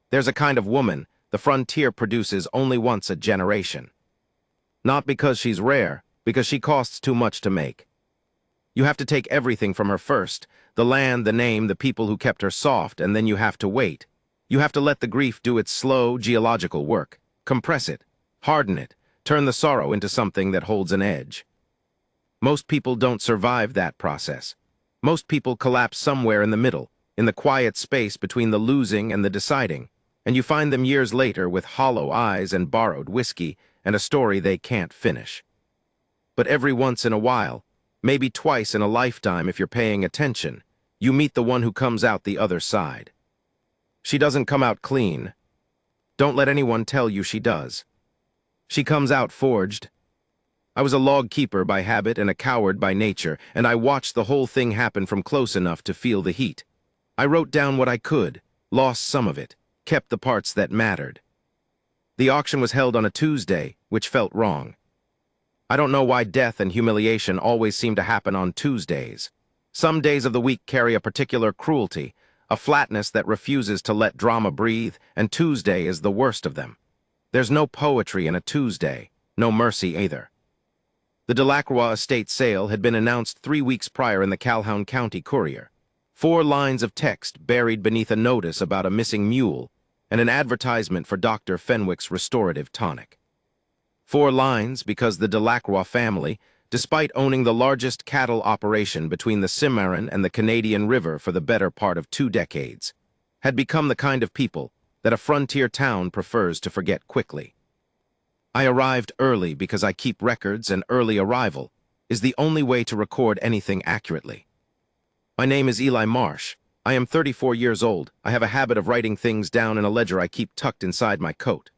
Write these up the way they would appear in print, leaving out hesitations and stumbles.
There's a kind of woman the frontier produces only once a generation. Not because she's rare, because she costs too much to make. You have to take everything from her first, the land, the name, the people who kept her soft, and then you have to wait. You have to let the grief do its slow, geological work, compress it, harden it, turn the sorrow into something that holds an edge. Most people don't survive that process. Most people collapse somewhere in the middle, in the quiet space between the losing and the deciding, and you find them years later with hollow eyes and borrowed whiskey and a story they can't finish. But every once in a while, maybe twice in a lifetime if you're paying attention, you meet the one who comes out the other side. She doesn't come out clean. Don't let anyone tell you she does. She comes out forged. I was a log keeper by habit and a coward by nature, and I watched the whole thing happen from close enough to feel the heat. I wrote down what I could, lost some of it, kept the parts that mattered. The auction was held on a Tuesday, which felt wrong. I don't know why death and humiliation always seem to happen on Tuesdays. Some days of the week carry a particular cruelty, a flatness that refuses to let drama breathe, and Tuesday is the worst of them. There's no poetry in a Tuesday, no mercy either. The Delacroix estate sale had been announced 3 weeks prior in the Calhoun County Courier. 4 lines of text buried beneath a notice about a missing mule and an advertisement for Dr. Fenwick's restorative tonic. 4 lines because the Delacroix family, despite owning the largest cattle operation between the Cimarron and the Canadian River for the better part of 2 decades, had become the kind of people that a frontier town prefers to forget quickly. I arrived early because I keep records, and early arrival is the only way to record anything accurately. My name is Eli Marsh. I am 34 years old. I have a habit of writing things down in a ledger I keep tucked inside my coat.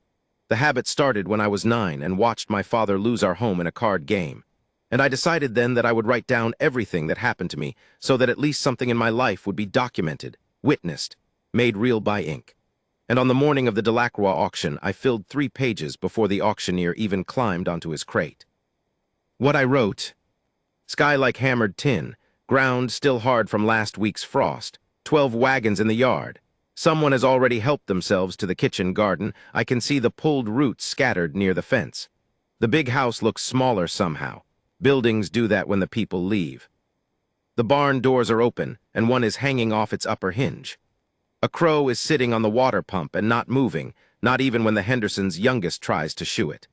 The habit started when I was 9 and watched my father lose our home in a card game. And I decided then that I would write down everything that happened to me so that at least something in my life would be documented, witnessed, made real by ink. And on the morning of the Delacroix auction, I filled 3 pages before the auctioneer even climbed onto his crate. What I wrote: sky like hammered tin, ground still hard from last week's frost, 12 wagons in the yard. Someone has already helped themselves to the kitchen garden. I can see the pulled roots scattered near the fence. The big house looks smaller somehow. Buildings do that when the people leave. The barn doors are open, and one is hanging off its upper hinge. A crow is sitting on the water pump and not moving, not even when the Hendersons' youngest tries to shoo it.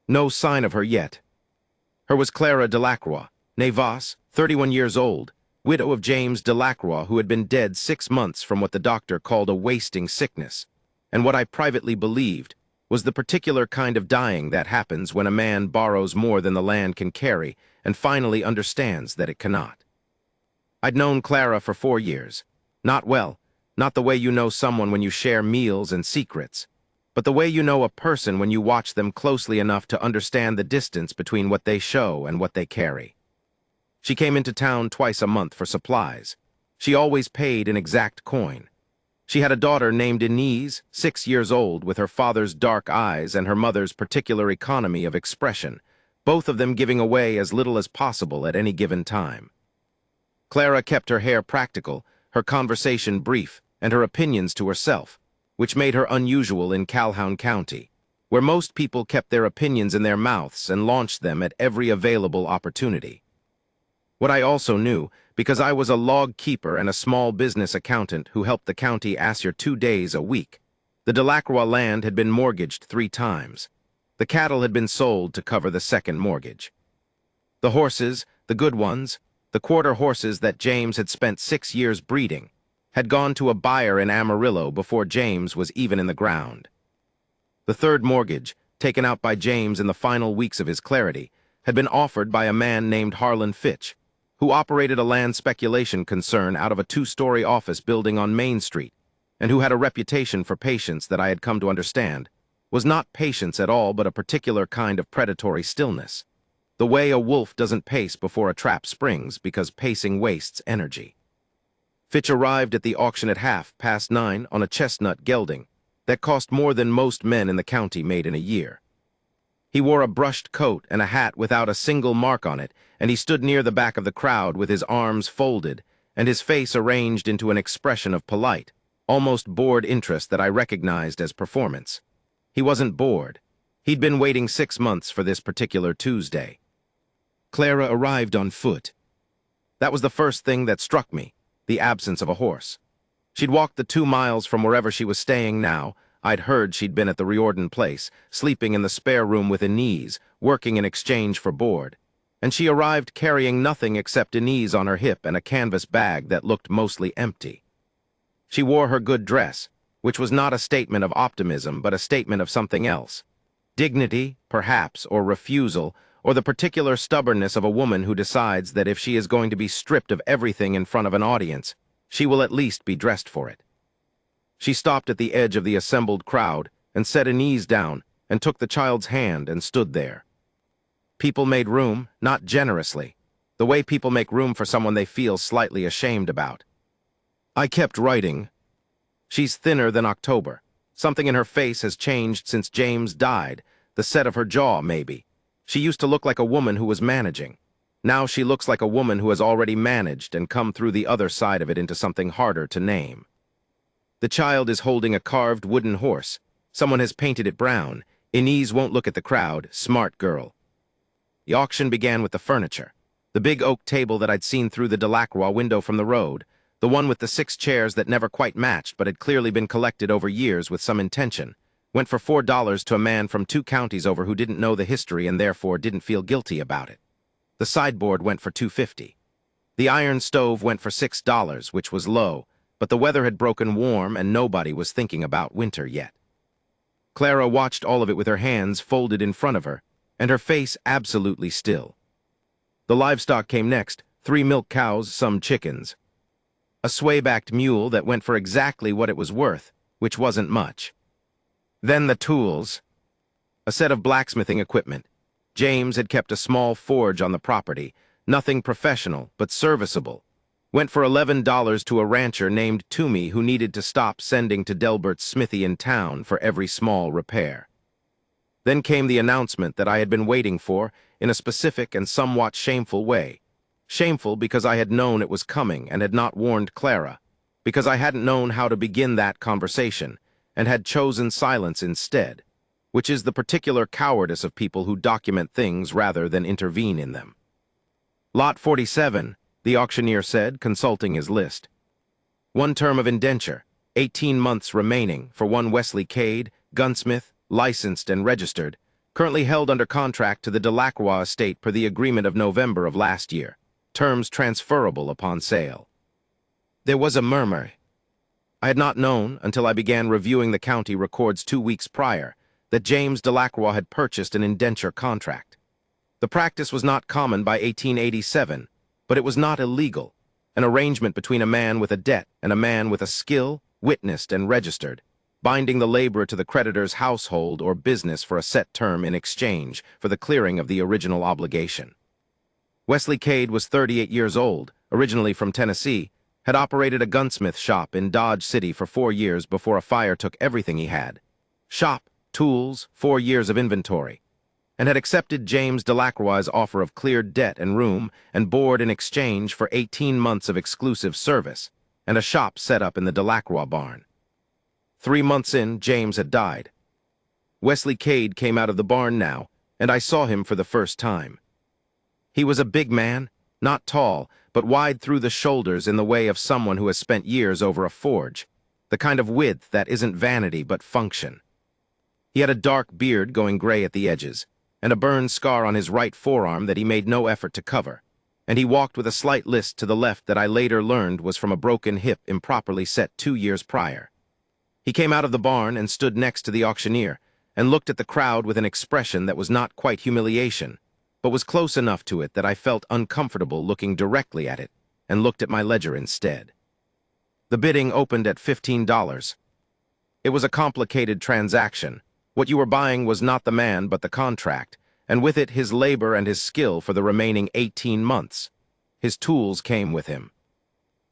No sign of her yet. Her was Clara Delacroix, née Voss, 31 years old, widow of James Delacroix, who had been dead 6 months from what the doctor called a wasting sickness, and what I privately believed was the particular kind of dying that happens when a man borrows more than the land can carry and finally understands that it cannot. I'd known Clara for 4 years. Not well, not the way you know someone when you share meals and secrets, but the way you know a person when you watch them closely enough to understand the distance between what they show and what they carry. She came into town twice a month for supplies. She always paid in exact coin. She had a daughter named Inez, 6 years old, with her father's dark eyes and her mother's particular economy of expression, both of them giving away as little as possible at any given time. Clara kept her hair practical, her conversation brief, and her opinions to herself, which made her unusual in Calhoun County, where most people kept their opinions in their mouths and launched them at every available opportunity. What I also knew, because I was a log keeper and a small business accountant who helped the county assure 2 days a week, the Delacroix land had been mortgaged 3 times. The cattle had been sold to cover the second mortgage. The horses, the good ones, the quarter horses that James had spent 6 years breeding, had gone to a buyer in Amarillo before James was even in the ground. The third mortgage, taken out by James in the final weeks of his clarity, had been offered by a man named Harlan Fitch, who operated a land speculation concern out of a 2-story office building on Main Street, and who had a reputation for patience that I had come to understand was not patience at all, but a particular kind of predatory stillness, the way a wolf doesn't pace before a trap springs because pacing wastes energy. Fitch arrived at the auction at 9:30 on a chestnut gelding that cost more than most men in the county made in a year. He wore a brushed coat and a hat without a single mark on it, and he stood near the back of the crowd with his arms folded and his face arranged into an expression of polite, almost bored interest that I recognized as performance. He wasn't bored. He'd been waiting 6 months for this particular Tuesday. Clara arrived on foot. That was the first thing that struck me, the absence of a horse. She'd walked the 2 miles from wherever she was staying now. I'd heard she'd been at the Riordan place, sleeping in the spare room with Inez, working in exchange for board. And she arrived carrying nothing except Inez on her hip and a canvas bag that looked mostly empty. She wore her good dress, which was not a statement of optimism but a statement of something else. Dignity, perhaps, or refusal, or the particular stubbornness of a woman who decides that if she is going to be stripped of everything in front of an audience, she will at least be dressed for it. She stopped at the edge of the assembled crowd and set Inez down and took the child's hand and stood there. People made room, not generously, the way people make room for someone they feel slightly ashamed about. I kept writing. She's thinner than October. Something in her face has changed since James died, the set of her jaw, maybe. She used to look like a woman who was managing. Now she looks like a woman who has already managed and come through the other side of it into something harder to name. The child is holding a carved wooden horse. Someone has painted it brown. Inez won't look at the crowd. Smart girl. The auction began with the furniture. The big oak table that I'd seen through the Delacroix window from the road. The one with the 6 chairs that never quite matched but had clearly been collected over years with some intention, went for $4 to a man from 2 counties over who didn't know the history and therefore didn't feel guilty about it. The sideboard went for $2.50. The iron stove went for $6, which was low, but the weather had broken warm and nobody was thinking about winter yet. Clara watched all of it with her hands folded in front of her, and her face absolutely still. The livestock came next, 3 milk cows, some chickens. A sway-backed mule that went for exactly what it was worth, which wasn't much. Then the tools. A set of blacksmithing equipment. James had kept a small forge on the property, nothing professional, but serviceable. Went for $11 to a rancher named Toomey who needed to stop sending to Delbert's smithy in town for every small repair. Then came the announcement that I had been waiting for in a specific and somewhat shameful way. Shameful because I had known it was coming and had not warned Clara, because I hadn't known how to begin that conversation and had chosen silence instead, which is the particular cowardice of people who document things rather than intervene in them. Lot 47, the auctioneer said, consulting his list. 1 term of indenture, 18 months remaining for one Wesley Cade, gunsmith, licensed and registered, currently held under contract to the Delacroix estate per the agreement of November of last year. Terms transferable upon sale. There was a murmur. I had not known, until I began reviewing the county records 2 weeks prior, that James Delacroix had purchased an indenture contract. The practice was not common by 1887, but it was not illegal, an arrangement between a man with a debt and a man with a skill, witnessed and registered, binding the laborer to the creditor's household or business for a set term in exchange for the clearing of the original obligation. Wesley Cade was 38 years old, originally from Tennessee, had operated a gunsmith shop in Dodge City for 4 years before a fire took everything he had. Shop, tools, 4 years of inventory, and had accepted James Delacroix's offer of cleared debt and room and board in exchange for 18 months of exclusive service and a shop set up in the Delacroix barn. 3 months in, James had died. Wesley Cade came out of the barn now, and I saw him for the first time. He was a big man, not tall, but wide through the shoulders in the way of someone who has spent years over a forge, the kind of width that isn't vanity but function. He had a dark beard going gray at the edges, and a burn scar on his right forearm that he made no effort to cover, and he walked with a slight list to the left that I later learned was from a broken hip improperly set 2 years prior. He came out of the barn and stood next to the auctioneer, and looked at the crowd with an expression that was not quite humiliation, but was close enough to it that I felt uncomfortable looking directly at it, and looked at my ledger instead. The bidding opened at $15. It was a complicated transaction. What you were buying was not the man but the contract, and with it his labor and his skill for the remaining 18 months. His tools came with him.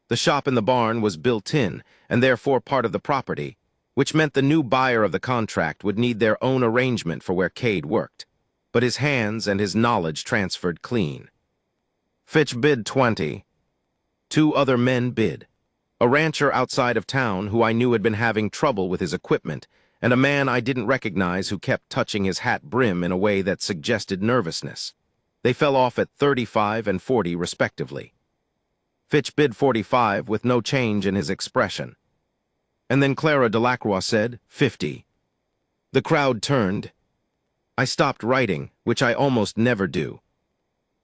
The shop in the barn was built in, and therefore part of the property, which meant the new buyer of the contract would need their own arrangement for where Cade worked. But his hands and his knowledge transferred clean. Fitch bid 20. 2 other men bid. A rancher outside of town who I knew had been having trouble with his equipment, and a man I didn't recognize who kept touching his hat brim in a way that suggested nervousness. They fell off at 35 and 40 respectively. Fitch bid 45 with no change in his expression. And then Clara Delacroix said, 50. The crowd turned. I stopped writing, which I almost never do.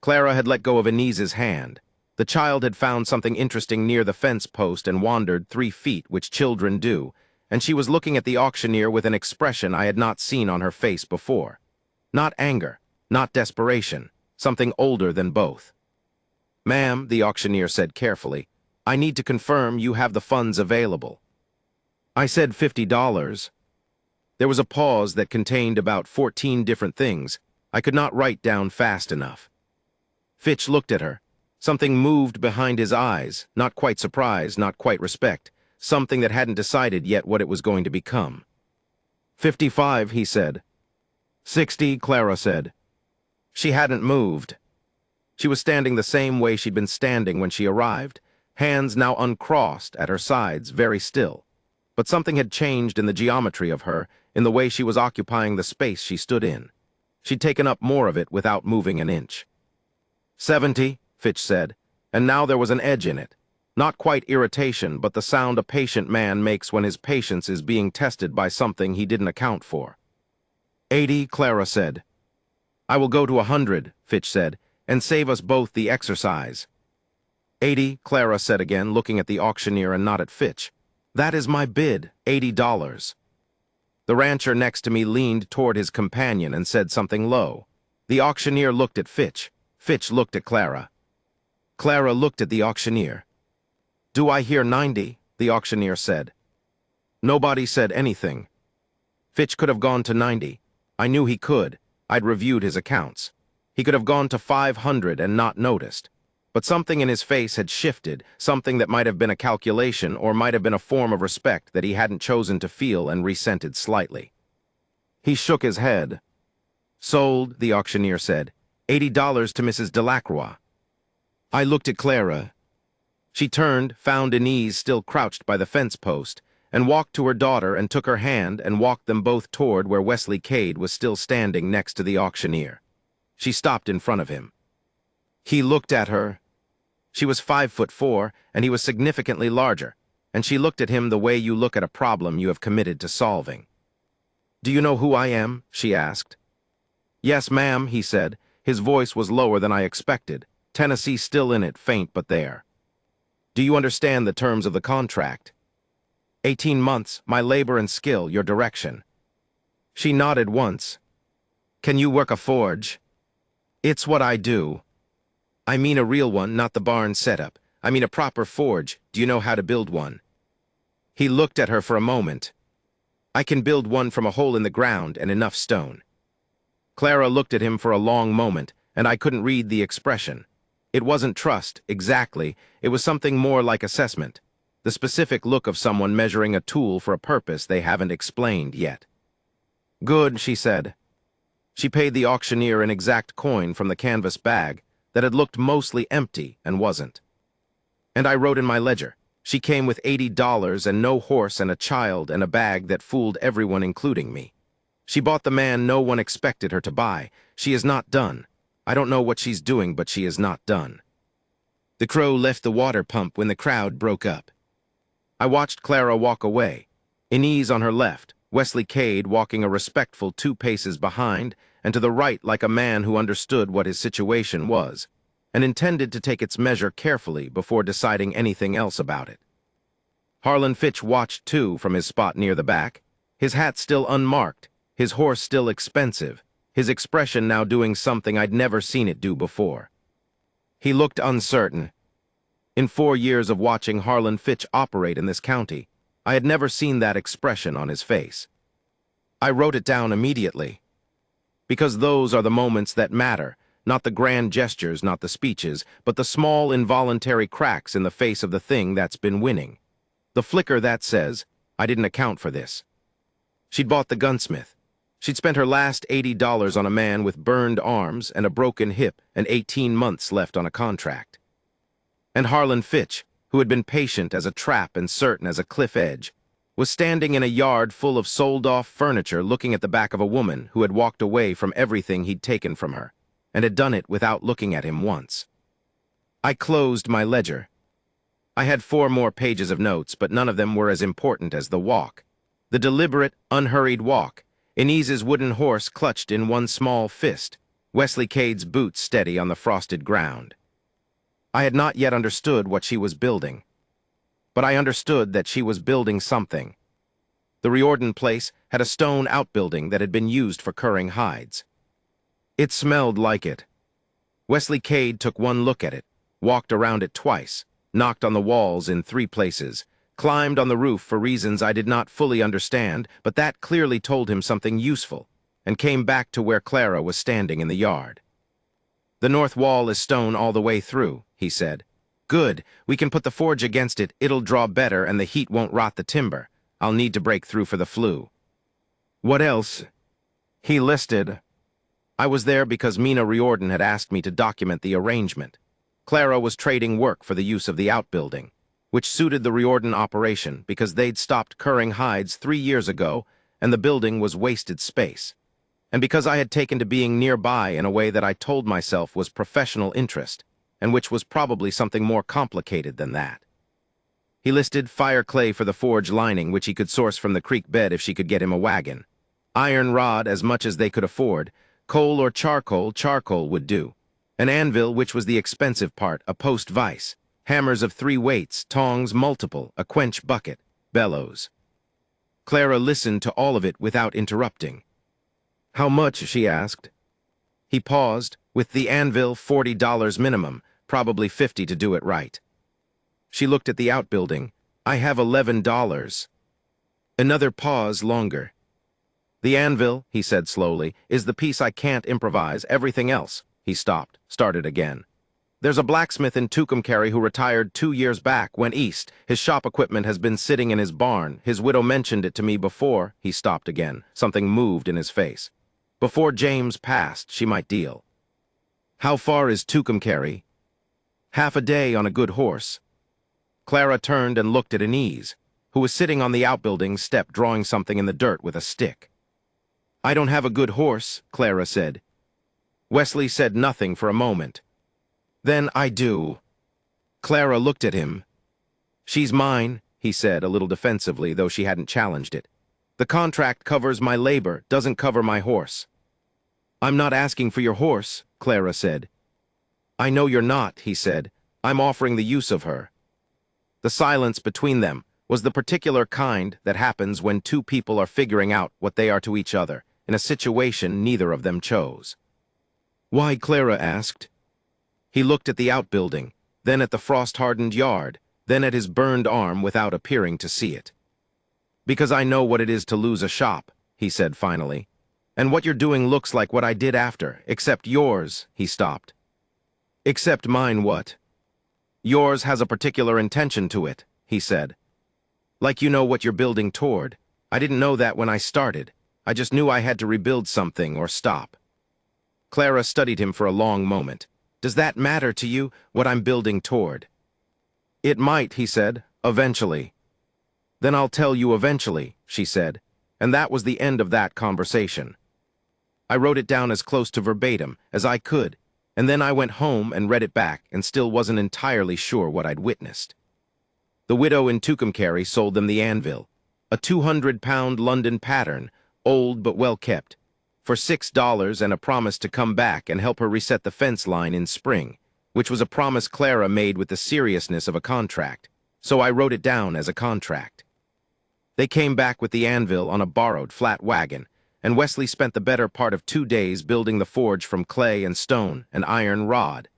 Clara had let go of Anise's hand. The child had found something interesting near the fence post and wandered 3 feet, which children do, and she was looking at the auctioneer with an expression I had not seen on her face before. Not anger, not desperation, something older than both. Ma'am, the auctioneer said carefully, I need to confirm you have the funds available. I said $50. There was a pause that contained about 14 different things I could not write down fast enough. Fitch looked at her. Something moved behind his eyes, not quite surprise, not quite respect, something that hadn't decided yet what it was going to become. 55, he said. 60, Clara said. She hadn't moved. She was standing the same way she'd been standing when she arrived, hands now uncrossed at her sides, very still. But something had changed in the geometry of her, in the way she was occupying the space she stood in. She'd taken up more of it without moving an inch. 70, Fitch said, and now there was an edge in it. Not quite irritation, but the sound a patient man makes when his patience is being tested by something he didn't account for. 80, Clara said. I will go to 100, Fitch said, and save us both the exercise. 80, Clara said again, looking at the auctioneer and not at Fitch. That is my bid, $80. The rancher next to me leaned toward his companion and said something low. The auctioneer looked at Fitch. Fitch looked at Clara. Clara looked at the auctioneer. Do I hear 90? The auctioneer said. Nobody said anything. Fitch could have gone to 90. I knew he could. I'd reviewed his accounts. He could have gone to 500 and not noticed. But something in his face had shifted, something that might have been a calculation or might have been a form of respect that he hadn't chosen to feel and resented slightly. He shook his head. Sold, the auctioneer said. $80 to Mrs. Delacroix. I looked at Clara. She turned, found Inez still crouched by the fence post, and walked to her daughter and took her hand and walked them both toward where Wesley Cade was still standing next to the auctioneer. She stopped in front of him. He looked at her. She was 5'4", and he was significantly larger, and she looked at him the way you look at a problem you have committed to solving. Do you know who I am? She asked. Yes, ma'am, he said. His voice was lower than I expected. Tennessee still in it, faint but there. Do you understand the terms of the contract? 18 months, my labor and skill, your direction. She nodded once. Can you work a forge? It's what I do. I mean a real one, not the barn setup. I mean a proper forge. Do you know how to build one? He looked at her for a moment. I can build one from a hole in the ground and enough stone. Clara looked at him for a long moment, and I couldn't read the expression. It wasn't trust, exactly. It was something more like assessment. The specific look of someone measuring a tool for a purpose they haven't explained yet. Good, she said. She paid the auctioneer an exact coin from the canvas bag that had looked mostly empty and wasn't. And I wrote in my ledger, she came with $80 and no horse and a child and a bag that fooled everyone including me. She bought the man no one expected her to buy. She is not done. I don't know what she's doing, but she is not done. The crow left the water pump when the crowd broke up. I watched Clara walk away, Inez on her left, Wesley Cade walking a respectful 2 paces behind, and to the right like a man who understood what his situation was, and intended to take its measure carefully before deciding anything else about it. Harlan Fitch watched too from his spot near the back, his hat still unmarked, his horse still expensive, his expression now doing something I'd never seen it do before. He looked uncertain. In 4 years of watching Harlan Fitch operate in this county, I had never seen that expression on his face. I wrote it down immediately. Because those are the moments that matter, not the grand gestures, not the speeches, but the small involuntary cracks in the face of the thing that's been winning. The flicker that says, I didn't account for this. She'd bought the Gunsmith. She'd spent her last $80 on a man with burned arms and a broken hip and 18 months left on a contract. And Harlan Fitch, who had been patient as a trap and certain as a cliff edge, was standing in a yard full of sold-off furniture looking at the back of a woman who had walked away from everything he'd taken from her, and had done it without looking at him once. I closed my ledger. I had 4 more pages of notes, but none of them were as important as the walk. The deliberate, unhurried walk, Inese's wooden horse clutched in one small fist, Wesley Cade's boots steady on the frosted ground. I had not yet understood what she was building, but I understood that she was building something. The Riordan place had a stone outbuilding that had been used for curing hides. It smelled like it. Wesley Cade took one look at it, walked around it twice, knocked on the walls in 3 places, climbed on the roof for reasons I did not fully understand, but that clearly told him something useful, and came back to where Clara was standing in the yard. "The north wall is stone all the way through," he said. "Good, we can put the forge against it, it'll draw better and the heat won't rot the timber. I'll need to break through for the flue." "What else?" He listed. I was there because Mina Riordan had asked me to document the arrangement. Clara was trading work for the use of the outbuilding, which suited the Riordan operation because they'd stopped curing hides 3 years ago and the building was wasted space, and because I had taken to being nearby in a way that I told myself was professional interest, and which was probably something more complicated than that. He listed fire clay for the forge lining, which he could source from the creek bed if she could get him a wagon, iron rod as much as they could afford, coal or charcoal would do, an anvil, which was the expensive part, a post vise, hammers of 3 weights, tongs multiple, a quench bucket, bellows. Clara listened to all of it without interrupting. "How much?" she asked. He paused. "With the anvil, $40 minimum, probably $50 to do it right." She looked at the outbuilding. "I have $11. Another pause longer. "The anvil," he said slowly, "is the piece I can't improvise. Everything else." He stopped, started again. "There's a blacksmith in Tucumcari who retired 2 years back, went east. His shop equipment has been sitting in his barn. His widow mentioned it to me before." He stopped again. Something moved in his face. "Before James passed, she might deal." "How far is Tucumcari?" "Half a day on a good horse." Clara turned and looked at Inese, who was sitting on the outbuilding step drawing something in the dirt with a stick. "I don't have a good horse," Clara said. Wesley said nothing for a moment. "Then I do." Clara looked at him. "She's mine," he said, a little defensively, though she hadn't challenged it. "The contract covers my labor, doesn't cover my horse." "I'm not asking for your horse," Clara said. "I know you're not," he said. "I'm offering the use of her." The silence between them was the particular kind that happens when 2 people are figuring out what they are to each other, in a situation neither of them chose. "Why?" Clara asked. He looked at the outbuilding, then at the frost-hardened yard, then at his burned arm without appearing to see it. "Because I know what it is to lose a shop," he said finally. "And what you're doing looks like what I did after, except yours." He stopped. "Except mine what?" "Yours has a particular intention to it," he said. "Like you know what you're building toward. I didn't know that when I started. I just knew I had to rebuild something or stop." Clara studied him for a long moment. "Does that matter to you, what I'm building toward?" "It might," he said, "eventually." "Then I'll tell you eventually," she said, and that was the end of that conversation. I wrote it down as close to verbatim as I could, and then I went home and read it back and still wasn't entirely sure what I'd witnessed. The widow in Tucumcari sold them the anvil, a 200-pound London pattern, old but well-kept, for $6 and a promise to come back and help her reset the fence line in spring, which was a promise Clara made with the seriousness of a contract, so I wrote it down as a contract. They came back with the anvil on a borrowed flat wagon, and Wesley spent the better part of 2 days building the forge from clay and stone and iron rod,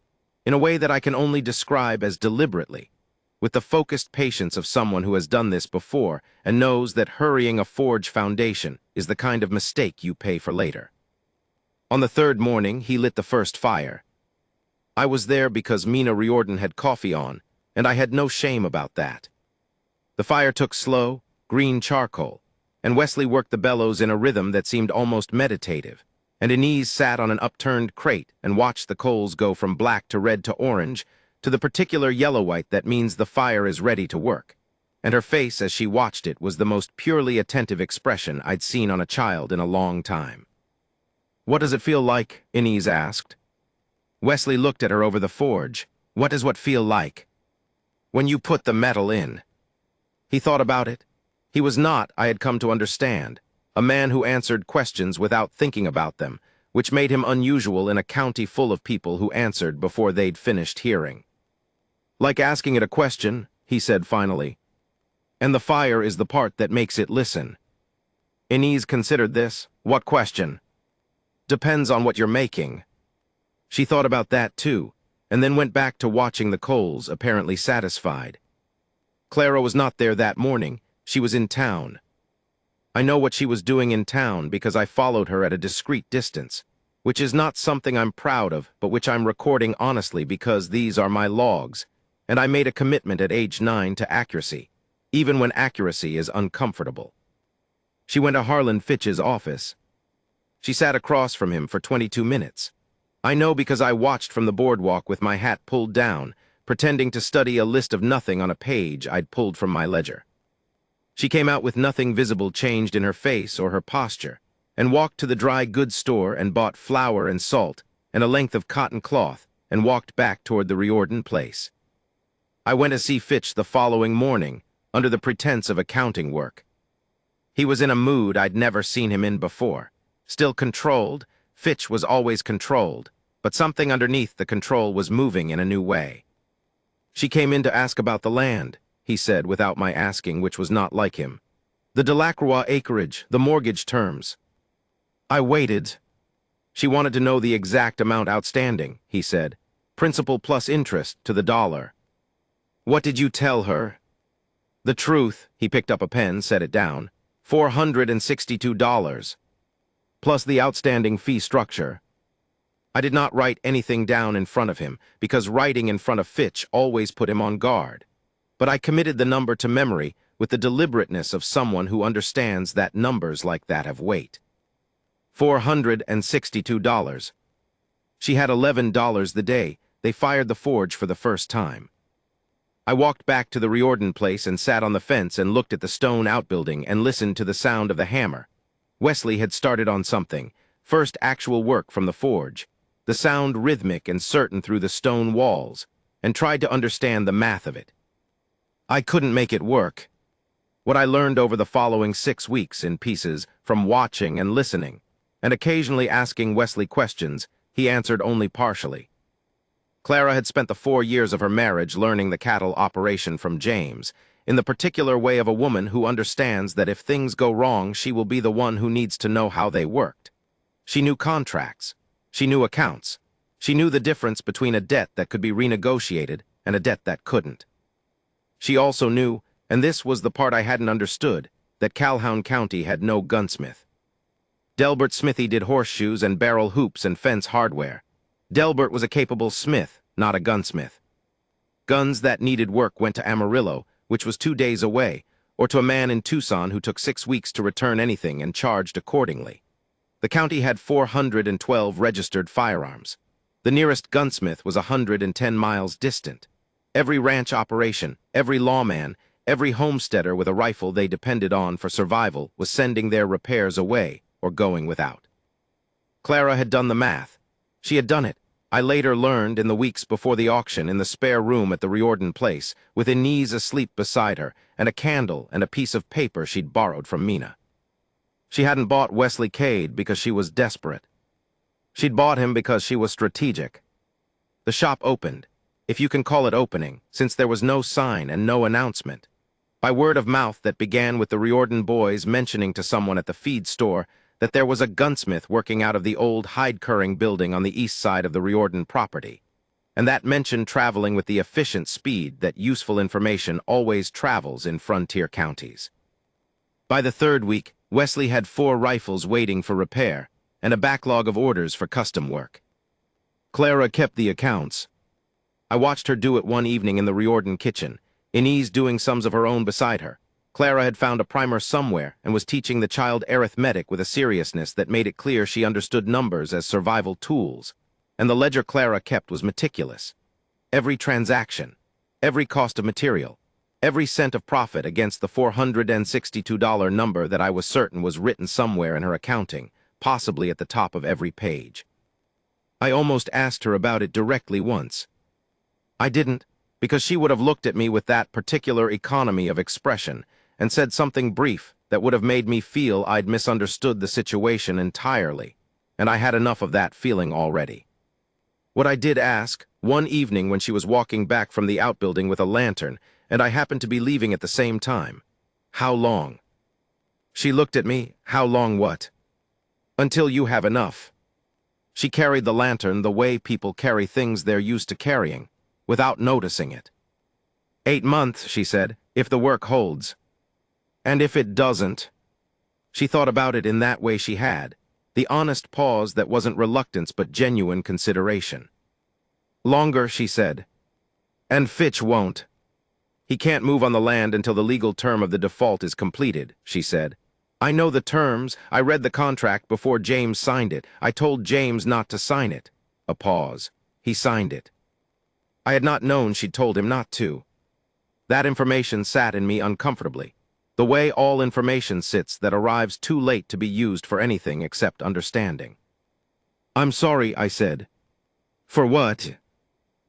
in a way that I can only describe as deliberately, with the focused patience of someone who has done this before and knows that hurrying a forge foundation is the kind of mistake you pay for later. On the 3rd morning, he lit the first fire. I was there because Mina Riordan had coffee on, and I had no shame about that. The fire took slow, green charcoal, and Wesley worked the bellows in a rhythm that seemed almost meditative, and Inese sat on an upturned crate and watched the coals go from black to red to orange, to the particular yellow-white that means the fire is ready to work. And her face as she watched it was the most purely attentive expression I'd seen on a child in a long time. "What does it feel like?" Inez asked. Wesley looked at her over the forge. "What does what feel like?" "When you put the metal in." He thought about it. He was not, I had come to understand, a man who answered questions without thinking about them, which made him unusual in a county full of people who answered before they'd finished hearing. "Like asking it a question," he said finally. "And the fire is the part that makes it listen." Inez considered this. "What question?" "Depends on what you're making." She thought about that too, and then went back to watching the coals, apparently satisfied. Clara was not there that morning. She was in town. I know what she was doing in town because I followed her at a discreet distance, which is not something I'm proud of, but which I'm recording honestly because these are my logs, and I made a commitment at age 9 to accuracy, even when accuracy is uncomfortable. She went to Harlan Fitch's office. She sat across from him for 22 minutes. I know because I watched from the boardwalk with my hat pulled down, pretending to study a list of nothing on a page I'd pulled from my ledger. She came out with nothing visible changed in her face or her posture, and walked to the dry goods store and bought flour and salt and a length of cotton cloth and walked back toward the Riordan place. I went to see Fitch the following morning, under the pretense of accounting work. He was in a mood I'd never seen him in before. Still controlled, Fitch was always controlled, but something underneath the control was moving in a new way. "She came in to ask about the land," he said without my asking, which was not like him. "The Delacroix acreage, the mortgage terms." I waited. "She wanted to know the exact amount outstanding," he said. "Principal plus interest to the dollar." "What did you tell her?" "The truth." He picked up a pen, set it down. $462. Plus the outstanding fee structure. I did not write anything down in front of him, because writing in front of Fitch always put him on guard. But I committed the number to memory with the deliberateness of someone who understands that numbers like that have weight. $462. She had $11 the day they fired the forge for the first time. I walked back to the Riordan place and sat on the fence and looked at the stone outbuilding and listened to the sound of the hammer. Wesley had started on something, first actual work from the forge, the sound rhythmic and certain through the stone walls, and tried to understand the math of it. I couldn't make it work. What I learned over the following 6 weeks in pieces, from watching and listening, and occasionally asking Wesley questions, he answered only partially. Clara had spent the 4 years of her marriage learning the cattle operation from James, in the particular way of a woman who understands that if things go wrong, she will be the one who needs to know how they worked. She knew contracts. She knew accounts. She knew the difference between a debt that could be renegotiated and a debt that couldn't. She also knew, and this was the part I hadn't understood, that Calhoun County had no gunsmith. Delbert Smithy did horseshoes and barrel hoops and fence hardware. Delbert was a capable smith, not a gunsmith. Guns that needed work went to Amarillo, which was 2 days away, or to a man in Tucson who took 6 weeks to return anything and charged accordingly. The county had 412 registered firearms. The nearest gunsmith was 110 miles distant. Every ranch operation, every lawman, every homesteader with a rifle they depended on for survival was sending their repairs away or going without. Clara had done the math. She had done it, I later learned in the weeks before the auction in the spare room at the Riordan place, with Inez asleep beside her, and a candle and a piece of paper she'd borrowed from Mina. She hadn't bought Wesley Cade because she was desperate. She'd bought him because she was strategic. The shop opened, if you can call it opening, since there was no sign and no announcement. By word of mouth that began with the Riordan boys mentioning to someone at the feed store that there was a gunsmith working out of the old hide-curring building on the east side of the Riordan property, and that mention traveling with the efficient speed that useful information always travels in frontier counties. By the 3rd week, Wesley had 4 rifles waiting for repair and a backlog of orders for custom work. Clara kept the accounts. I watched her do it one evening in the Riordan kitchen, Inez doing sums of her own beside her. Clara had found a primer somewhere and was teaching the child arithmetic with a seriousness that made it clear she understood numbers as survival tools, and the ledger Clara kept was meticulous. every transaction, every cost of material, every cent of profit against the $462 number that I was certain was written somewhere in her accounting, possibly at the top of every page. I almost asked her about it directly once. I didn't, because she would have looked at me with that particular economy of expression and said something brief that would have made me feel I'd misunderstood the situation entirely, and I had enough of that feeling already. What I did ask, one evening when she was walking back from the outbuilding with a lantern, and I happened to be leaving at the same time, how long? She looked at me, how long what? Until you have enough. She carried the lantern the way people carry things they're used to carrying, without noticing it. 8 months, she said, if the work holds. And if it doesn't? She thought about it in that way she had, the honest pause that wasn't reluctance but genuine consideration. Longer, she said. And Fitch won't. He can't move on the land until the legal term of the default is completed, she said. I know the terms. I read the contract before James signed it. I told James not to sign it. A pause. He signed it. I had not known she'd told him not to. That information sat in me uncomfortably, the way all information sits that arrives too late to be used for anything except understanding. I'm sorry, I said. For what?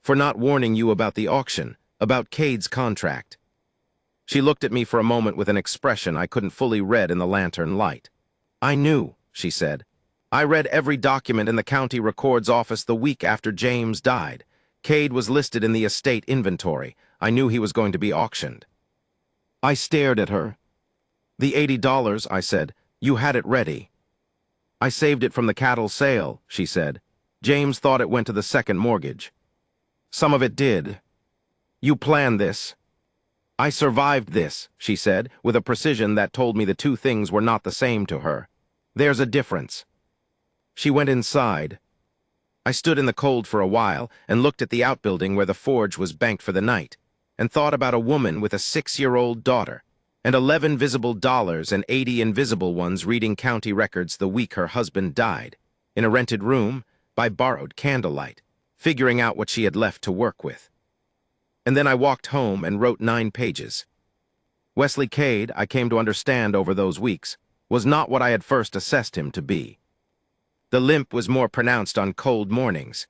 For not warning you about the auction, about Cade's contract. She looked at me for a moment with an expression I couldn't fully read in the lantern light. I knew, she said. I read every document in the county records office the week after James died. Cade was listed in the estate inventory. I knew he was going to be auctioned. I stared at her. The $80, I said. You had it ready. I saved it from the cattle sale, she said. James thought it went to the second mortgage. Some of it did. You planned this. I survived this, she said, with a precision that told me the two things were not the same to her. There's a difference. She went inside. I stood in the cold for a while and looked at the outbuilding where the forge was banked for the night, and thought about a woman with a 6-year-old daughter, and 11 visible dollars and 80 invisible ones reading county records the week her husband died, in a rented room, by borrowed candlelight, figuring out what she had left to work with. And then I walked home and wrote 9 pages. Wesley Cade, I came to understand over those weeks, was not what I had first assessed him to be. The limp was more pronounced on cold mornings.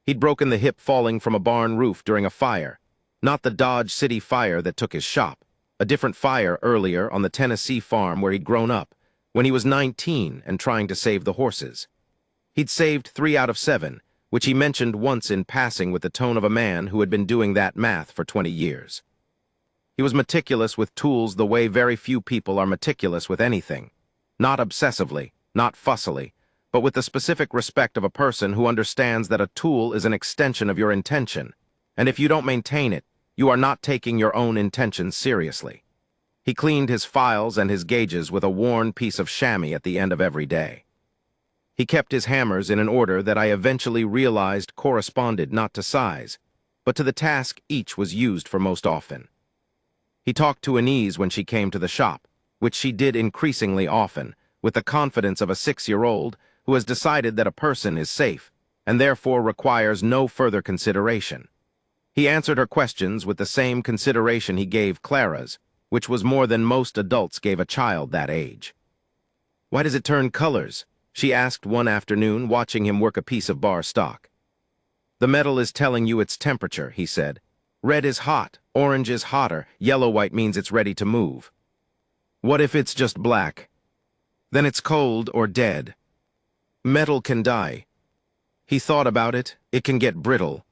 He'd broken the hip falling from a barn roof during a fire, not the Dodge City fire that took his shop, a different fire earlier on the Tennessee farm where he'd grown up, when he was 19 and trying to save the horses. He'd saved 3 out of 7, which he mentioned once in passing with the tone of a man who had been doing that math for 20 years. He was meticulous with tools the way very few people are meticulous with anything, not obsessively, not fussily, but with the specific respect of a person who understands that a tool is an extension of your intention, and if you don't maintain it, you are not taking your own intentions seriously. He cleaned his files and his gauges with a worn piece of chamois at the end of every day. He kept his hammers in an order that I eventually realized corresponded not to size, but to the task each was used for most often. He talked to Anise when she came to the shop, which she did increasingly often, with the confidence of a 6-year-old who has decided that a person is safe and therefore requires no further consideration. He answered her questions with the same consideration he gave Clara's, which was more than most adults gave a child that age. Why does it turn colors? She asked one afternoon, watching him work a piece of bar stock. The metal is telling you its temperature, he said. Red is hot, orange is hotter, yellow-white means it's ready to move. What if it's just black? Then it's cold or dead. Metal can die. He thought about it. It can get brittle.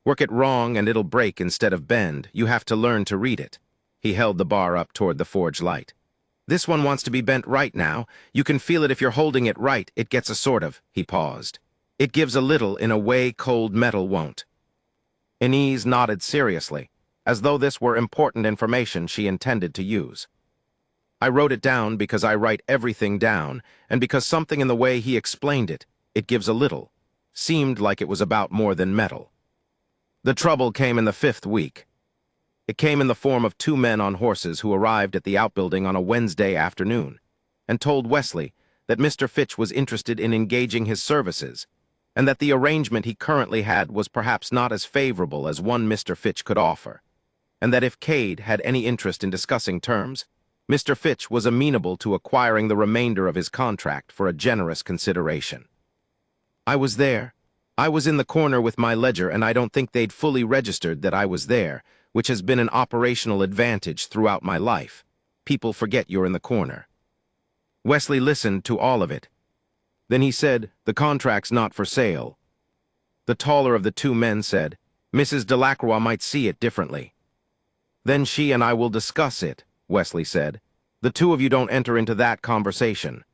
Work it wrong and it'll break instead of bend. You have to learn to read it. He held the bar up toward the forge light. This one wants to be bent right now. You can feel it if you're holding it right. It gets a sort of, he paused. It gives a little in a way cold metal won't. Anise nodded seriously, as though this were important information she intended to use. I wrote it down because I write everything down, and because something in the way he explained it, it gives a little, seemed like it was about more than metal. The trouble came in the 5th week. It came in the form of 2 men on horses who arrived at the outbuilding on a Wednesday afternoon and told Wesley that Mr. Fitch was interested in engaging his services, and that the arrangement he currently had was perhaps not as favorable as one Mr. Fitch could offer, and that if Cade had any interest in discussing terms, Mr. Fitch was amenable to acquiring the remainder of his contract for a generous consideration. I was there. I was in the corner with my ledger, and I don't think they'd fully registered that I was there, which has been an operational advantage throughout my life. People forget you're in the corner. Wesley listened to all of it. Then he said, "The contract's not for sale." The taller of the two men said, "Mrs. Delacroix might see it differently." "Then she and I will discuss it," Wesley said. "The two of you don't enter into that conversation."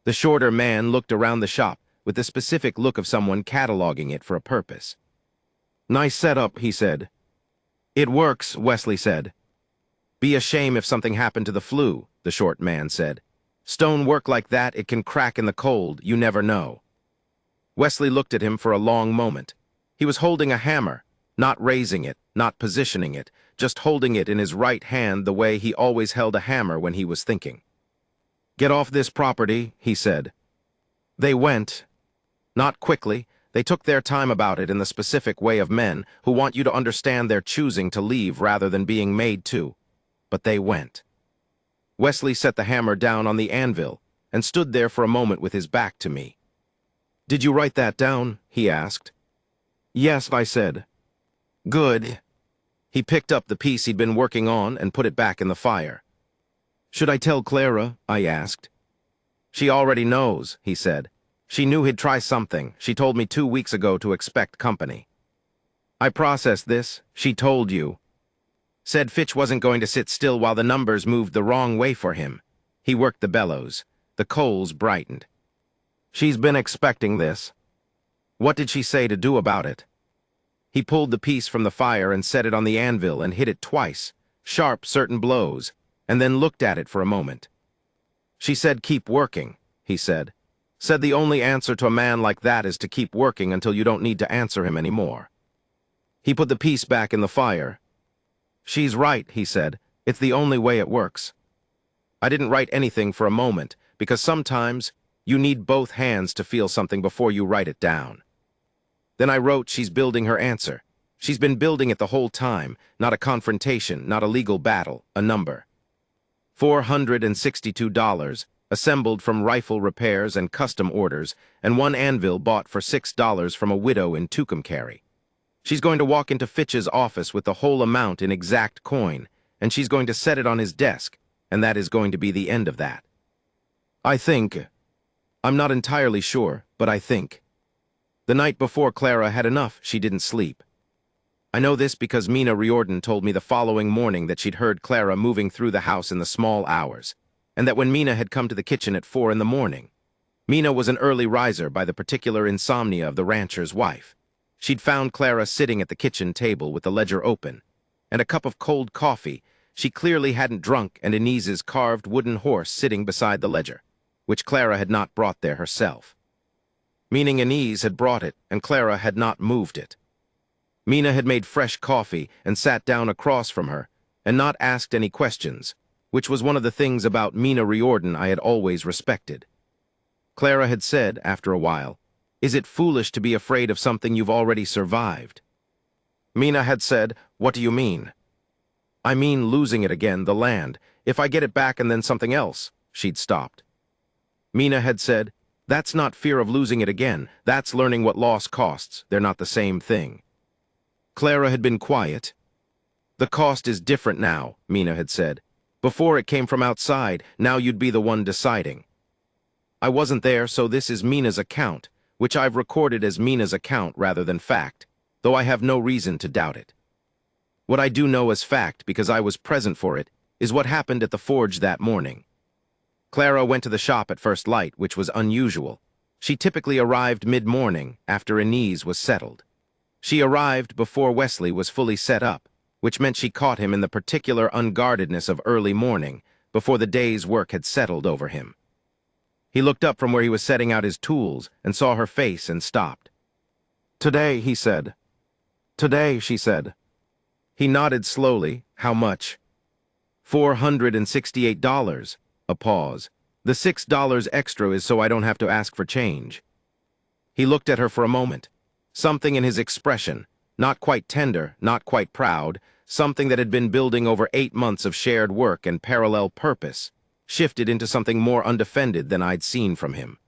The shorter man looked around the shop with the specific look of someone cataloging it for a purpose. "Nice setup," he said. "It works," Wesley said. "Be a shame if something happened to the flue," the short man said. "Stone work like that, it can crack in the cold, you never know." Wesley looked at him for a long moment. He was holding a hammer, not raising it, not positioning it, just holding it in his right hand the way he always held a hammer when he was thinking. "Get off this property," he said. They went. Not quickly. They took their time about it in the specific way of men who want you to understand they're choosing to leave rather than being made to. But they went. Wesley set the hammer down on the anvil and stood there for a moment with his back to me. "Did you write that down?" he asked. "Yes," I said. "Good." He picked up the piece he'd been working on and put it back in the fire. "Should I tell Clara?" I asked. "She already knows," he said. "She knew he'd try something. She told me 2 weeks ago to expect company." "I processed this. She told you." Said Fitch wasn't going to sit still while the numbers moved the wrong way for him. He worked the bellows. The coals brightened. "She's been expecting this." "What did she say to do about it?" He pulled the piece from the fire and set it on the anvil and hit it twice, sharp, certain blows, and then looked at it for a moment. "She said keep working," he said. "Said the only answer to a man like that is to keep working until you don't need to answer him anymore." He put the piece back in the fire. "She's right," he said. "It's the only way it works." I didn't write anything for a moment, because sometimes you need both hands to feel something before you write it down. Then I wrote, "She's building her answer. She's been building it the whole time, not a confrontation, not a legal battle, a number. $462, assembled from rifle repairs and custom orders, and one anvil bought for $6 from a widow in Tucumcari. She's going to walk into Fitch's office with the whole amount in exact coin, and she's going to set it on his desk, and that is going to be the end of that. I think, I'm not entirely sure, but I think. The night before Clara had enough, she didn't sleep. I know this because Mina Riordan told me the following morning that she'd heard Clara moving through the house in the small hours, and that when Mina had come to the kitchen at 4 in the morning, Mina was an early riser by the particular insomnia of the rancher's wife. She'd found Clara sitting at the kitchen table with the ledger open, and a cup of cold coffee she clearly hadn't drunk, and Inese's carved wooden horse sitting beside the ledger, which Clara had not brought there herself. Meaning Inese had brought it, and Clara had not moved it. Mina had made fresh coffee and sat down across from her, and not asked any questions, which was one of the things about Mina Riordan I had always respected. Clara had said, after a while, "Is it foolish to be afraid of something you've already survived?" Mina had said, "What do you mean?" "I mean losing it again, the land. If I get it back and then something else." She'd stopped. Mina had said, "That's not fear of losing it again. That's learning what loss costs. They're not the same thing." Clara had been quiet. "The cost is different now," Mina had said. "Before it came from outside, now you'd be the one deciding." I wasn't there, so this is Mina's account, which I've recorded as Mina's account rather than fact, though I have no reason to doubt it. What I do know as fact, because I was present for it, is what happened at the forge that morning. Clara went to the shop at first light, which was unusual. She typically arrived mid-morning, after Inese was settled. She arrived before Wesley was fully set up, which meant she caught him in the particular unguardedness of early morning, before the day's work had settled over him. He looked up from where he was setting out his tools and saw her face and stopped. "Today," he said. "Today," she said. He nodded slowly. "How much?" $468. A pause. "The $6 extra is so I don't have to ask for change." He looked at her for a moment. Something in his expression, not quite tender, not quite proud, something that had been building over 8 months of shared work and parallel purpose, shifted into something more undefended than I'd seen from him.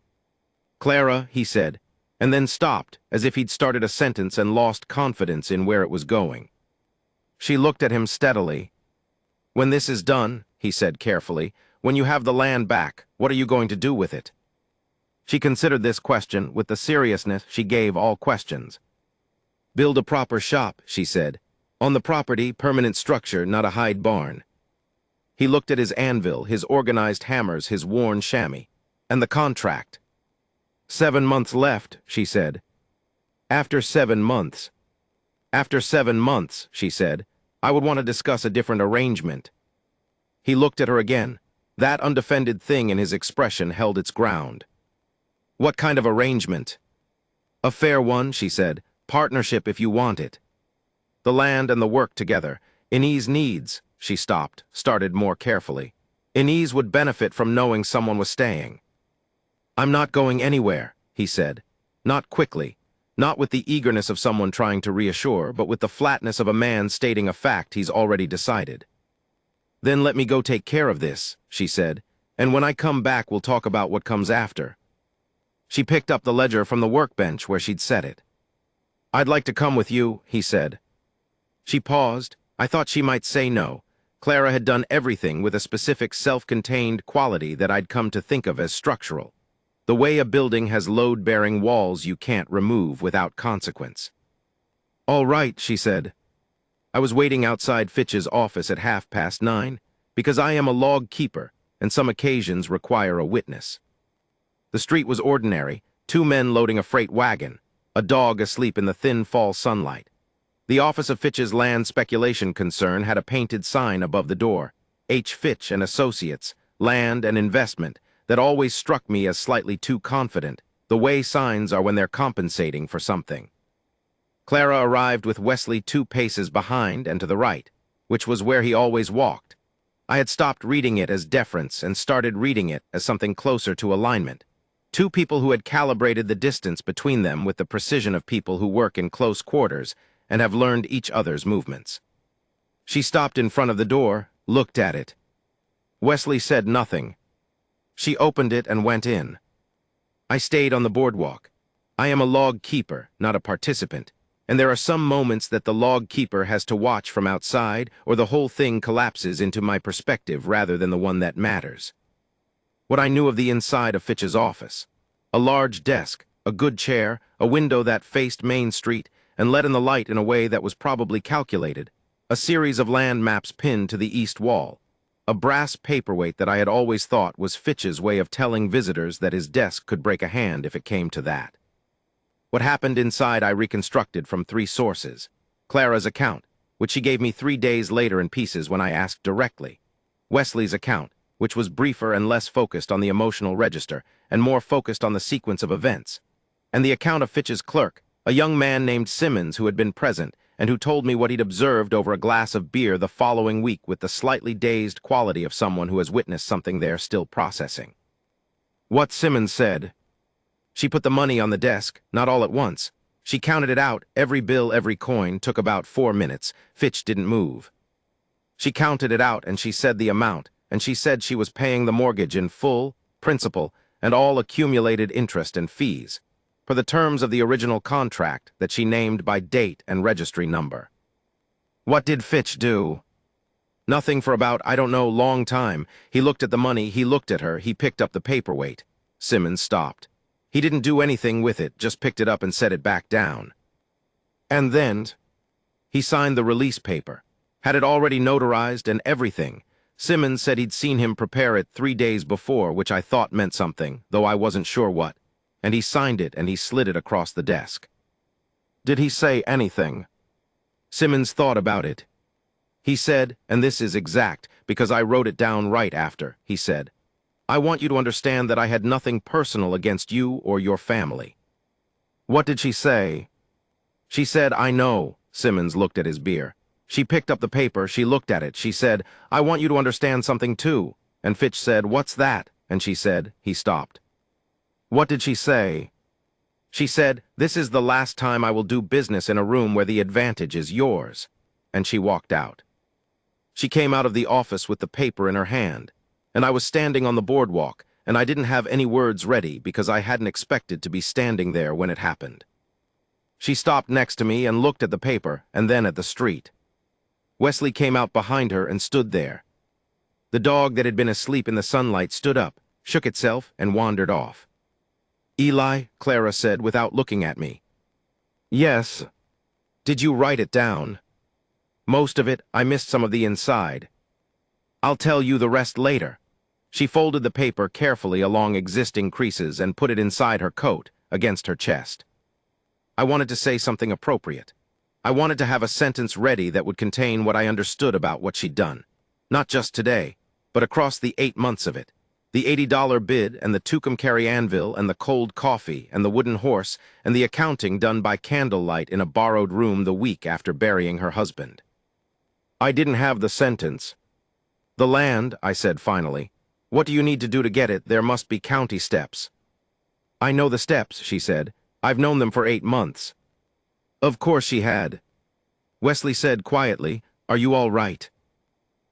"Clara," he said, and then stopped, as if he'd started a sentence and lost confidence in where it was going. She looked at him steadily. "When this is done," he said carefully, "when you have the land back, what are you going to do with it?" She considered this question with the seriousness she gave all questions. "Build a proper shop," she said. "On the property, permanent structure, not a hide barn." He looked at his anvil, his organized hammers, his worn chamois. "And the contract?" 7 months left," she said. After 7 months, she said, "I would want to discuss a different arrangement." He looked at her again. That undefended thing in his expression held its ground. "What kind of arrangement?" "A fair one," she said. "Partnership if you want it. The land and the work together. Inez needs," she stopped, started more carefully. "Inez would benefit from knowing someone was staying." "I'm not going anywhere," he said. Not quickly, not with the eagerness of someone trying to reassure, but with the flatness of a man stating a fact he's already decided. "Then let me go take care of this," she said, "and when I come back we'll talk about what comes after." She picked up the ledger from the workbench where she'd set it. "I'd like to come with you," he said. She paused. I thought she might say no. Clara had done everything with a specific self-contained quality that I'd come to think of as structural. The way a building has load-bearing walls you can't remove without consequence. "All right," she said. I was waiting outside Fitch's office at 9:30, because I am a log keeper, and some occasions require a witness. The street was ordinary, 2 men loading a freight wagon, a dog asleep in the thin fall sunlight. The office of Fitch's land speculation concern had a painted sign above the door, H. Fitch and Associates, Land and Investment, that always struck me as slightly too confident, the way signs are when they're compensating for something. Clara arrived with Wesley 2 paces behind and to the right, which was where he always walked. I had stopped reading it as deference and started reading it as something closer to alignment. 2 people who had calibrated the distance between them with the precision of people who work in close quarters and have learned each other's movements. She stopped in front of the door, looked at it. Wesley said nothing. She opened it and went in. I stayed on the boardwalk. I am a log keeper, not a participant, and there are some moments that the log keeper has to watch from outside or the whole thing collapses into my perspective rather than the one that matters. What I knew of the inside of Fitch's office. A large desk, a good chair, a window that faced Main Street and let in the light in a way that was probably calculated, a series of land maps pinned to the east wall, a brass paperweight that I had always thought was Fitch's way of telling visitors that his desk could break a hand if it came to that. What happened inside I reconstructed from 3 sources. Clara's account, which she gave me 3 days later in pieces when I asked directly. Wesley's account, which was briefer and less focused on the emotional register and more focused on the sequence of events. And the account of Fitch's clerk, a young man named Simmons who had been present and who told me what he'd observed over a glass of beer the following week with the slightly dazed quality of someone who has witnessed something they're still processing. What Simmons said. She put the money on the desk, not all at once. She counted it out, every bill, every coin, took about 4 minutes. Fitch didn't move. She counted it out and she said the amount, and she said she was paying the mortgage in full, principal, and all accumulated interest and fees, per the terms of the original contract that she named by date and registry number. What did Fitch do? Nothing for about, I don't know, long time. He looked at the money, he looked at her, he picked up the paperweight. Simmons stopped. He didn't do anything with it, just picked it up and set it back down. And then, he signed the release paper, had it already notarized and everything. Simmons said he'd seen him prepare it 3 days before, which I thought meant something, though I wasn't sure what, and he signed it and he slid it across the desk. Did he say anything? Simmons thought about it. He said, and this is exact, because I wrote it down right after, he said, "I want you to understand that I had nothing personal against you or your family." What did she say? She said, "I know." Simmons looked at his beer. She picked up the paper, she looked at it, she said, "I want you to understand something too." And Fitch said, "What's that?" And she said, he stopped. What did she say? She said, "This is the last time I will do business in a room where the advantage is yours." And she walked out. She came out of the office with the paper in her hand, and I was standing on the boardwalk, and I didn't have any words ready because I hadn't expected to be standing there when it happened. She stopped next to me and looked at the paper and then at the street. Wesley came out behind her and stood there. The dog that had been asleep in the sunlight stood up, shook itself, and wandered off. "Eli," Clara said without looking at me. "Yes." "Did you write it down?" "Most of it. I missed some of the inside." "I'll tell you the rest later." She folded the paper carefully along existing creases and put it inside her coat, against her chest. I wanted to say something appropriate. I wanted to have a sentence ready that would contain what I understood about what she'd done. Not just today, but across the 8 months of it. The $80 bid and the Tucumcari anvil and the cold coffee and the wooden horse and the accounting done by candlelight in a borrowed room the week after burying her husband. I didn't have the sentence. "The land," I said finally. "What do you need to do to get it? There must be county steps." "I know the steps," she said. "I've known them for 8 months." Of course she had. Wesley said quietly, "Are you all right?"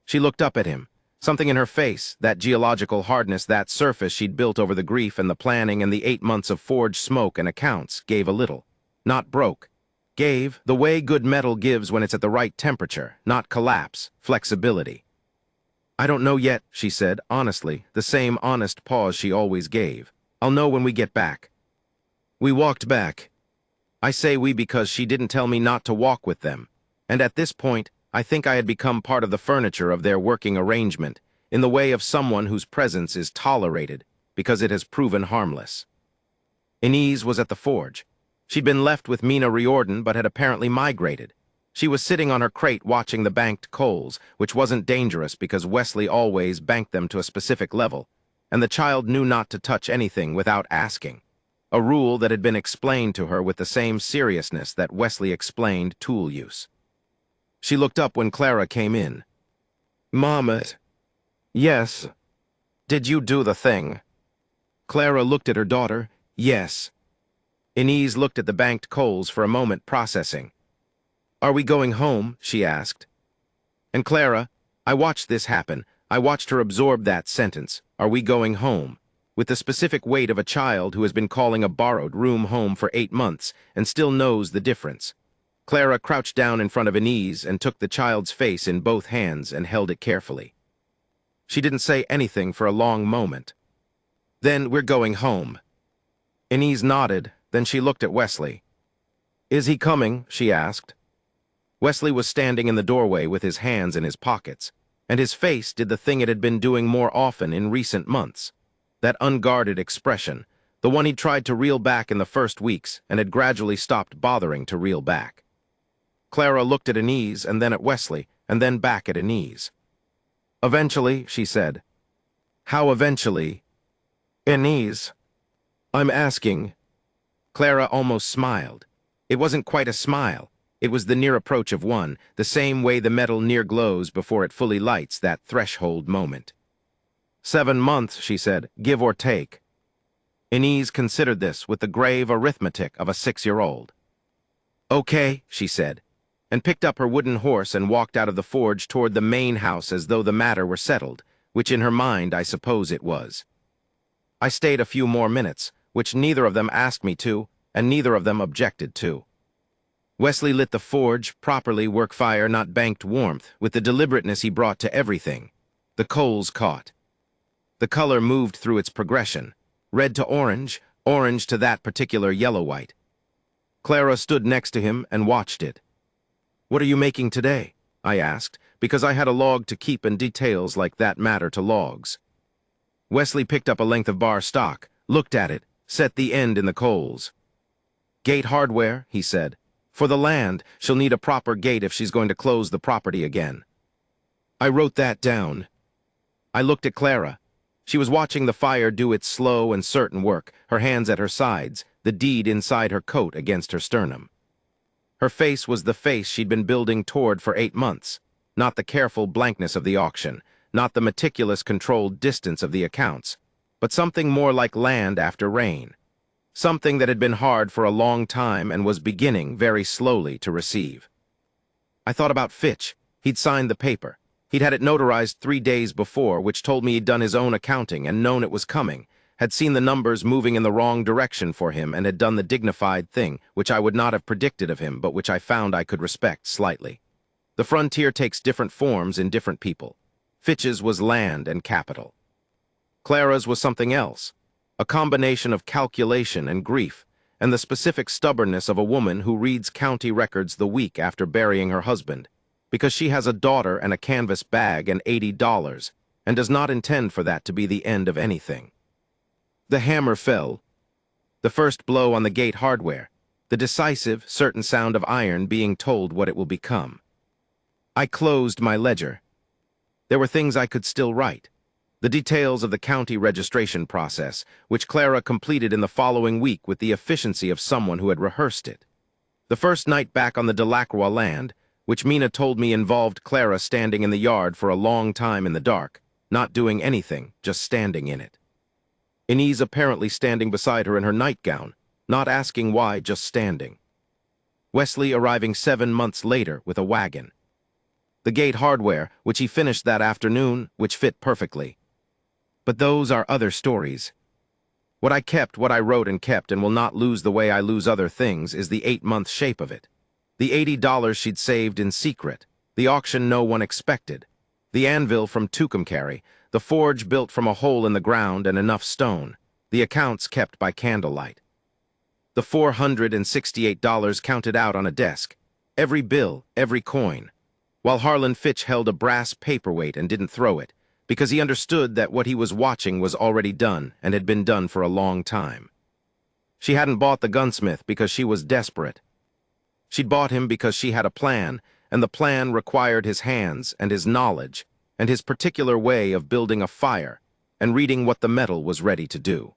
She looked up at him. Something in her face, that geological hardness, that surface she'd built over the grief and the planning and the 8 months of forged smoke and accounts, gave a little. Not broke. Gave the way good metal gives when it's at the right temperature, not collapse, flexibility. "I don't know yet," she said, honestly, the same honest pause she always gave. "I'll know when we get back." We walked back. I say we because she didn't tell me not to walk with them, and at this point, I think I had become part of the furniture of their working arrangement, in the way of someone whose presence is tolerated because it has proven harmless. Inez was at the forge. She'd been left with Mina Riordan but had apparently migrated. She was sitting on her crate watching the banked coals, which wasn't dangerous because Wesley always banked them to a specific level, and the child knew not to touch anything without asking, a rule that had been explained to her with the same seriousness that Wesley explained tool use. She looked up when Clara came in. "Mama." "Yes." "Did you do the thing?" Clara looked at her daughter. "Yes." Inez looked at the banked coals for a moment, processing. "Are we going home?" she asked. And Clara, I watched this happen. I watched her absorb that sentence, "Are we going home?" with the specific weight of a child who has been calling a borrowed room home for 8 months and still knows the difference. Clara crouched down in front of Inez and took the child's face in both hands and held it carefully. She didn't say anything for a long moment. "Then we're going home." Inez nodded, then she looked at Wesley. "Is he coming?" she asked. Wesley was standing in the doorway with his hands in his pockets, and his face did the thing it had been doing more often in recent months. That unguarded expression, the one he'd tried to reel back in the first weeks and had gradually stopped bothering to reel back. Clara looked at Inez and then at Wesley and then back at Inez. "Eventually," she said. "How eventually?" "Inez, I'm asking." Clara almost smiled. It wasn't quite a smile. It was the near approach of one, the same way the metal near glows before it fully lights, that threshold moment. 7 months, she said, give or take. Inez considered this with the grave arithmetic of a 6-year-old. "Okay," she said, and picked up her wooden horse and walked out of the forge toward the main house as though the matter were settled, which in her mind I suppose it was. I stayed a few more minutes, which neither of them asked me to, and neither of them objected to. Wesley lit the forge, properly work fire, not banked warmth, with the deliberateness he brought to everything. The coals caught. The color moved through its progression, red to orange, orange to that particular yellow-white. Clara stood next to him and watched it. "What are you making today?" I asked, because I had a log to keep and details like that matter to logs. Wesley picked up a length of bar stock, looked at it, set the end in the coals. "Gate hardware," he said. "For the land, she'll need a proper gate if she's going to close the property again." I wrote that down. I looked at Clara. She was watching the fire do its slow and certain work, her hands at her sides, the deed inside her coat against her sternum. Her face was the face she'd been building toward for 8 months, not the careful blankness of the auction, not the meticulous controlled distance of the accounts, but something more like land after rain. something that had been hard for a long time and was beginning very slowly to receive. I thought about Fitch. He'd signed the paper. He'd had it notarized 3 days before, which told me he'd done his own accounting and known it was coming, had seen the numbers moving in the wrong direction for him, and had done the dignified thing, which I would not have predicted of him, but which I found I could respect slightly. The frontier takes different forms in different people. Fitch's was land and capital. Clara's was something else, a combination of calculation and grief, and the specific stubbornness of a woman who reads county records the week after burying her husband, because she has a daughter and a canvas bag and $80, and does not intend for that to be the end of anything. The hammer fell. The first blow on the gate hardware, the decisive, certain sound of iron being told what it will become. I closed my ledger. There were things I could still write. The details of the county registration process, which Clara completed in the following week with the efficiency of someone who had rehearsed it. The first night back on the Delacroix land, which Mina told me involved Clara standing in the yard for a long time in the dark, not doing anything, just standing in it. Inez apparently standing beside her in her nightgown, not asking why, just standing. Wesley arriving 7 months later with a wagon. The gate hardware, which he finished that afternoon, which fit perfectly. But those are other stories. What I kept, what I wrote and kept, and will not lose the way I lose other things, is the 8-month shape of it. The $80 she'd saved in secret, the auction no one expected, the anvil from Tucumcari, the forge built from a hole in the ground and enough stone, the accounts kept by candlelight. The $468 counted out on a desk, every bill, every coin, while Harlan Fitch held a brass paperweight and didn't throw it, because he understood that what he was watching was already done and had been done for a long time. She hadn't bought the gunsmith because she was desperate. She'd bought him because she had a plan, and the plan required his hands and his knowledge and his particular way of building a fire and reading what the metal was ready to do.